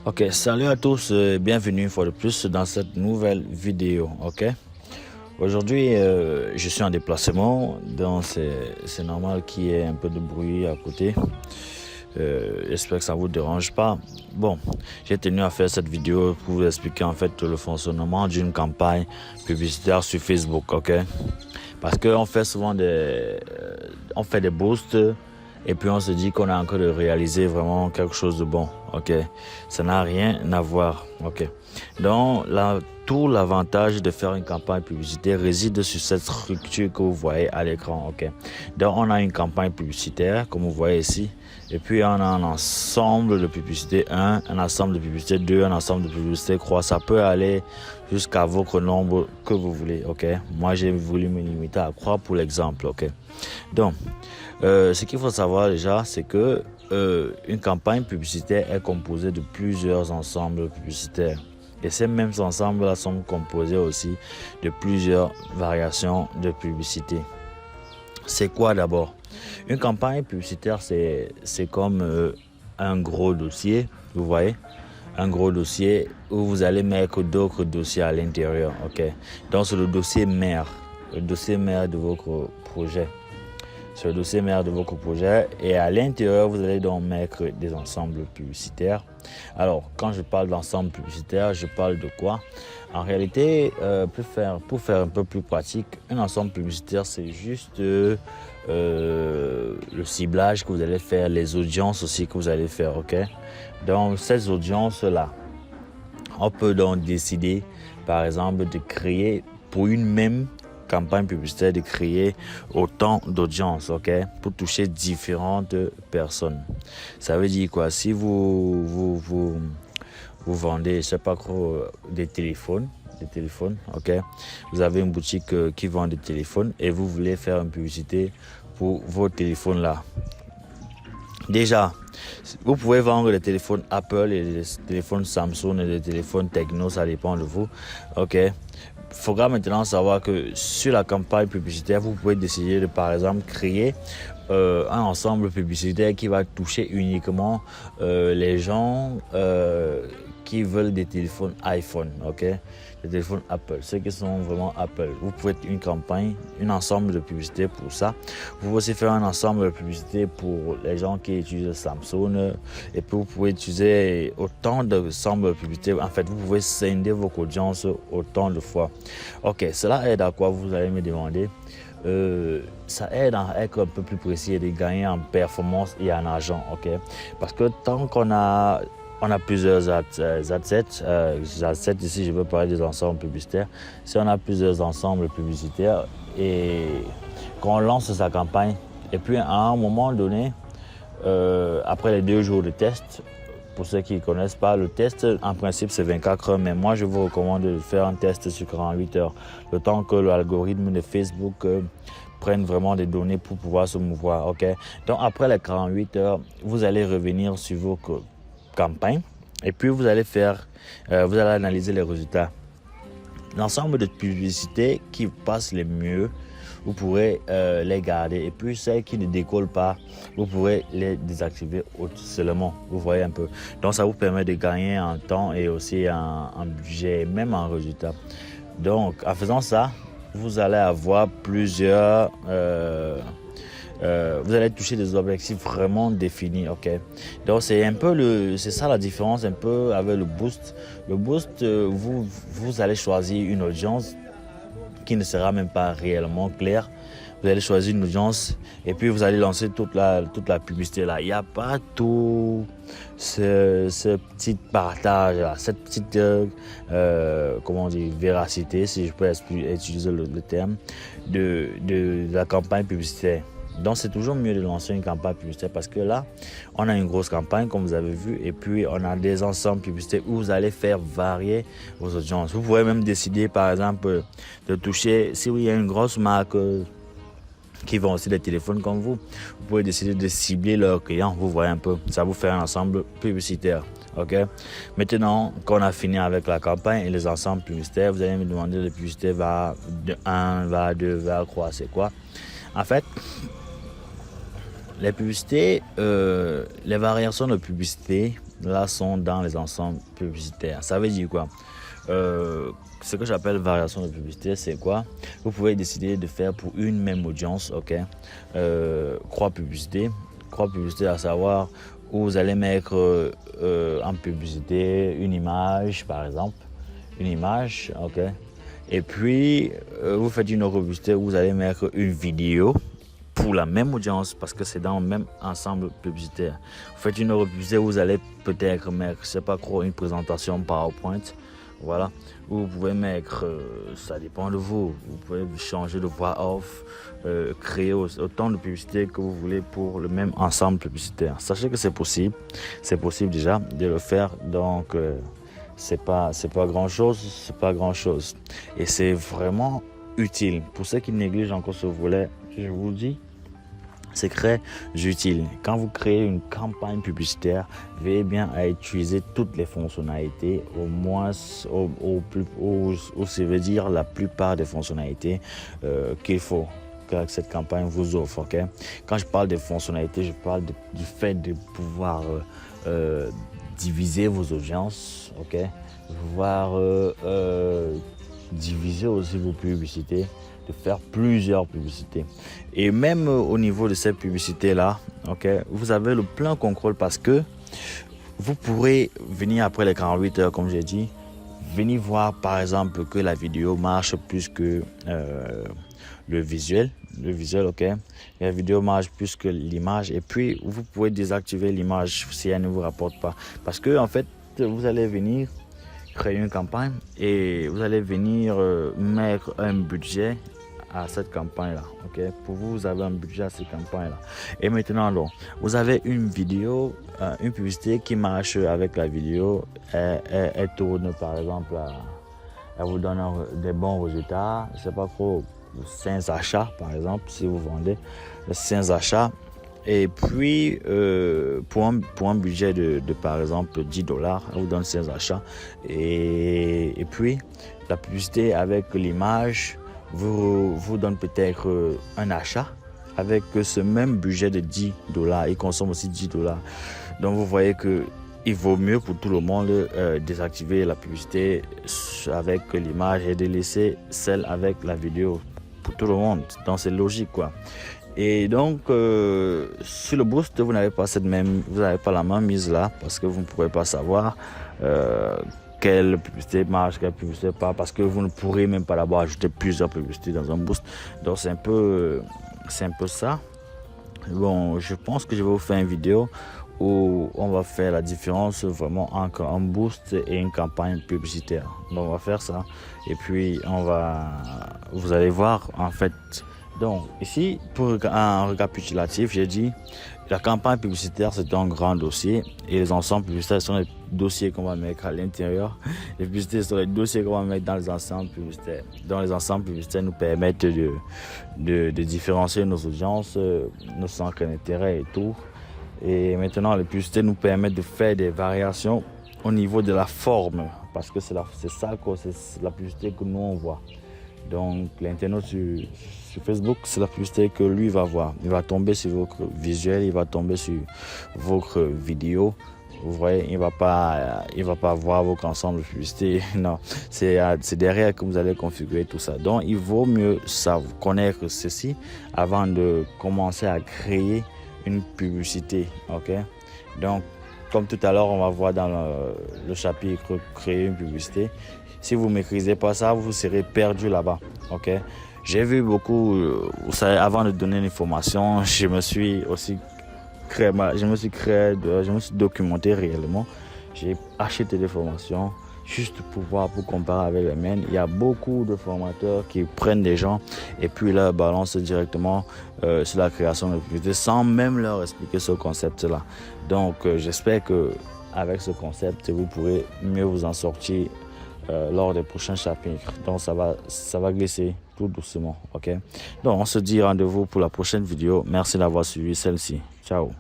Ok, salut à tous, bienvenue une fois de plus dans cette nouvelle vidéo, ok? Aujourd'hui, je suis en déplacement, donc c'est normal qu'il y ait un peu de bruit à côté. J'espère que ça ne vous dérange pas. Bon, j'ai tenu à faire cette vidéo pour vous expliquer en fait le fonctionnement d'une campagne publicitaire sur Facebook, ok? Parce qu'on fait souvent on fait des boosts et puis on se dit qu'on a encore de réaliser vraiment quelque chose de bon, ok? Ça n'a rien à voir, ok? Donc tout l'avantage de faire une campagne publicitaire réside sur cette structure que vous voyez à l'écran, ok? Donc on a une campagne publicitaire comme vous voyez ici. Et puis on a un ensemble de publicité 1, un ensemble de publicité 2, un ensemble de publicité 3. Ça peut aller jusqu'à votre nombre que vous voulez, ok? Moi, j'ai voulu me limiter à 3 pour l'exemple, ok? Donc, ce qu'il faut savoir déjà, c'est que une campagne publicitaire est composée de plusieurs ensembles publicitaires. Et ces mêmes ensembles-là sont composés aussi de plusieurs variations de publicité. C'est quoi d'abord? Une campagne publicitaire, c'est comme un gros dossier, vous voyez? Un gros dossier où vous allez mettre d'autres dossiers à l'intérieur, ok? Donc, c'est le dossier mère de votre projet. C'est le dossier mère de votre projet et à l'intérieur, vous allez donc mettre des ensembles publicitaires. Alors, quand je parle d'ensemble publicitaire, je parle de quoi? En réalité, pour faire un peu plus pratique, un ensemble publicitaire, c'est juste le ciblage que vous allez faire, les audiences aussi que vous allez faire, ok? Donc, ces audiences-là, on peut donc décider, par exemple, de créer pour une même campagne publicitaire, de créer autant d'audience, ok, pour toucher différentes personnes. Ça veut dire quoi? Si vous vendez, je sais pas trop, des téléphones, ok, vous avez une boutique qui vend des téléphones et vous voulez faire une publicité pour vos téléphones là. Déjà, vous pouvez vendre des téléphones Apple et des téléphones Samsung et des téléphones Tecno, ça dépend de vous, ok. Il faudra maintenant savoir que sur la campagne publicitaire, vous pouvez décider de, par exemple, créer un ensemble publicitaire qui va toucher uniquement les gens qui veulent des téléphones iPhone, ok? Des téléphones Apple, ceux qui sont vraiment Apple. Vous pouvez une campagne, un ensemble de publicité pour ça. Vous pouvez aussi faire un ensemble de publicité pour les gens qui utilisent Samsung. Et puis vous pouvez utiliser autant d'ensembles de publicité. En fait, vous pouvez scinder votre audience autant de fois. Ok, cela aide à quoi, vous allez me demander? Ça aide à être un peu plus précis et de gagner en performance et en argent, ok? Parce que tant qu'on a plusieurs assets. Ici, je veux parler des ensembles publicitaires. Si on a plusieurs ensembles publicitaires et qu'on lance sa campagne, et puis à un moment donné, après les 2 jours de test, pour ceux qui ne connaissent pas, le test, en principe, c'est 24 heures, mais moi, je vous recommande de faire un test sur 48 heures, le temps que l'algorithme de Facebook prenne vraiment des données pour pouvoir se mouvoir, ok? Donc, après les 48 heures, vous allez revenir sur vos campagne et puis vous allez analyser les résultats. L'ensemble de publicités qui passent les mieux, vous pourrez les garder et puis celles qui ne décollent pas, vous pourrez les désactiver seulement. Vous voyez un peu. Donc ça vous permet de gagner en temps et aussi en budget, même en résultat. Donc en faisant ça, vous allez avoir plusieurs vous allez toucher des objectifs vraiment définis, ok? Donc c'est ça la différence un peu avec le boost. Le boost, vous allez choisir une audience qui ne sera même pas réellement claire. Vous allez choisir une audience et puis vous allez lancer toute la publicité là. Il n'y a pas tout ce petit partage là, cette petite véracité, si je peux utiliser le terme, de la campagne publicitaire. Donc c'est toujours mieux de lancer une campagne publicitaire parce que là, on a une grosse campagne comme vous avez vu et puis on a des ensembles publicitaires où vous allez faire varier vos audiences. Vous pouvez même décider par exemple de toucher, si il y a une grosse marque qui vend aussi des téléphones comme vous pouvez décider de cibler leurs clients, vous voyez un peu, ça vous fait un ensemble publicitaire. Ok. Maintenant qu'on a fini avec la campagne et les ensembles publicitaires, vous allez me demander de publicité va de 1, va 2, va 3, c'est quoi? En fait, les publicités, les variations de publicité là sont dans les ensembles publicitaires. Ça veut dire quoi? Ce que j'appelle variation de publicité, c'est quoi? Vous pouvez décider de faire pour une même audience, ok? Croix publicité, à savoir où vous allez mettre en publicité une image, par exemple, une image, ok? Et puis vous faites une autre publicité où vous allez mettre une vidéo pour la même audience parce que c'est dans le même ensemble publicitaire. Vous faites une autre publicité où vous allez peut-être mettre, je sais pas quoi, une présentation PowerPoint. Voilà, vous pouvez mettre, ça dépend de vous, vous pouvez changer de voix off, créer autant de publicités que vous voulez pour le même ensemble publicitaire. Sachez que c'est possible déjà de le faire, donc c'est pas grand chose, et c'est vraiment utile. Pour ceux qui négligent encore ce volet, je vous le dis, c'est très utile. Quand vous créez une campagne publicitaire, veillez bien à utiliser toutes les fonctionnalités, au moins, ça veut dire la plupart des fonctionnalités qu'il faut que cette campagne vous offre. Okay? Quand je parle des fonctionnalités, je parle du fait de pouvoir diviser vos audiences, okay? Pouvoir diviser aussi vos publicités, de faire plusieurs publicités. Et même au niveau de ces publicités-là, okay, vous avez le plein contrôle parce que vous pourrez venir après les 48 heures, comme j'ai dit, venir voir par exemple que la vidéo marche plus que le visuel, ok. La vidéo marche plus que l'image et puis vous pouvez désactiver l'image si elle ne vous rapporte pas. Parce que en fait, vous allez venir créer une campagne et vous allez venir mettre un budget à cette campagne-là. Okay? Pour vous, vous avez un budget à cette campagne-là. Et maintenant, donc, vous avez une vidéo, une publicité qui marche avec la vidéo. Elle tourne, par exemple, elle vous donne des bons résultats. Je ne sais pas trop, 5 achats, par exemple, si vous vendez 5 achats. Et puis, pour un budget de par exemple $10, elle vous donne 16 achats. Et puis, la publicité avec l'image vous donne peut-être un achat avec ce même budget de $10. Il consomme aussi $10. Donc, vous voyez que il vaut mieux pour tout le monde désactiver la publicité avec l'image et de laisser celle avec la vidéo pour tout le monde. Donc, c'est logique, quoi. Et donc, sur le boost, vous n'avez pas la même mise là parce que vous ne pourrez pas savoir quelle publicité marche, quelle publicité pas, parce que vous ne pourrez même pas d'abord ajouter plusieurs publicités dans un boost. Donc, c'est un peu ça. Bon, je pense que je vais vous faire une vidéo où on va faire la différence vraiment entre un boost et une campagne publicitaire. Donc, on va faire ça. Et puis, vous allez voir en fait. Donc ici, pour un récapitulatif, j'ai dit la campagne publicitaire c'est un grand dossier et les ensembles publicitaires sont les dossiers qu'on va mettre à l'intérieur. Les publicités sont les dossiers qu'on va mettre dans les ensembles publicitaires. Donc les ensembles publicitaires nous permettent de différencier nos audiences, nos centres d'intérêt et tout. Et maintenant les publicités nous permettent de faire des variations au niveau de la forme parce que c'est la publicité que nous on voit. Donc l'internaute sur Facebook, c'est la publicité que lui va voir. Il va tomber sur votre visuel, il va tomber sur votre vidéo. Vous voyez, il va pas voir votre ensemble de publicités. Non, c'est derrière que vous allez configurer tout ça. Donc il vaut mieux connaître ceci avant de commencer à créer une publicité. Ok? Donc comme tout à l'heure, on va voir dans le chapitre créer une publicité. Si vous ne maîtrisez pas ça, vous serez perdu là-bas. Ok? J'ai vu beaucoup, avant de donner l'information, je me suis documenté réellement. J'ai acheté des formations juste pour comparer avec les miennes. Il y a beaucoup de formateurs qui prennent des gens et puis leur balancent directement sur la création de publicité sans même leur expliquer ce concept-là. Donc, j'espère que avec ce concept, vous pourrez mieux vous en sortir lors des prochains chapitres. Donc ça va glisser tout doucement, ok? Donc on se dit rendez-vous pour la prochaine vidéo. Merci d'avoir suivi celle-ci. Ciao.